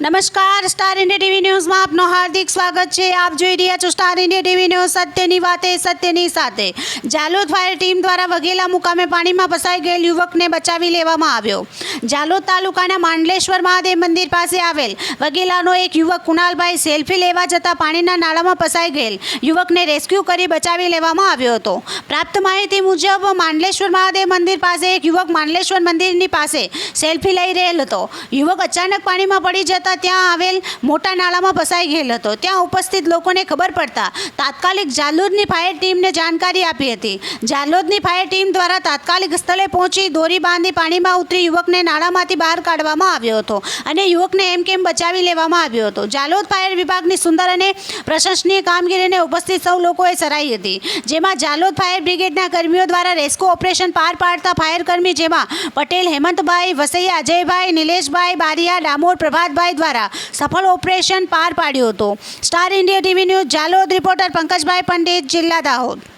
નમસ્કાર, star India TV ન્યૂઝમાં આપનું હાર્દિક સ્વાગત છે। આપ જોઈ રહ્યા છો સ્ટાર ઇન્ડિયા ટીવી ન્યૂઝ, સત્યની વાતે સત્યની સાથે। જાલોદ ફાયર ટીમ દ્વારા વઘેલા મુકામે પાણીમાં ફસાઈ ગયેલ યુવકને બચાવી લેવામાં આવ્યો। જાલોદ તાલુકાના માંડલેશ્વર મહાદેવ મંદિર પાસે આવેલ વઘેલાનો એક યુવક કુણાલભાઈ સેલ્ફી લેવા જતાં પાણીના નાળામાં ફસાઈ ગયેલ યુવકને રેસ્ક્યુ કરી બચાવી લેવામાં આવ્યો હતો। પ્રાપ્ત માહિતી મુજબ માંડલેશ્વર મહાદેવ મંદિર પાસે એક યુવક માંડલેશ્વર મંદિરની પાસે સેલ્ફી લઈ રહેલ હતો। યુવક અચાનક પાણીમાં પડી જતા ત્યાં આવેલ મોટા નાળામાં ફસાઈ ગયેલ હતો। ત્યાં ઉપસ્થિત લોકોને ખબર પડતા તાત્કાલિક જાલોદની ફાયર ટીમને જાણકારી આપી હતી। જાલોદની ફાયર ટીમ દ્વારા તાત્કાલિક સ્થળે પહોંચી દોરી બાંધી પાણીમાં ઉતરી યુવકને નાળામાંથી બહાર કાઢવામાં આવ્યો હતો અને યુવકને એમકેમ બચાવી લેવામાં આવ્યો હતો। જાલોદ ફાયર વિભાગની સુંદર અને પ્રશંસનીય કામગીરીને ઉપસ્થિત સૌ લોકોએ સરાહી હતી, જેમાં જાલોદ ફાયર બ્રિગેડના કર્મીઓ દ્વારા રેસ્ક્યુ ઓપરેશન પાર પાડતા ફાયર કર્મી જેમાં પટેલ હેમંતભાઈ, વસૈયા અજયભાઈ, નિલેશભાઈ બારિયા, ડામોર પ્રભાતભાઈ દ્વારા સફળ ઓપરેશન પાર પાડ્યું હતું। Star India TV news Jhalod reporter Pankajbhai Pandit, જિલ્લા દાહોદ।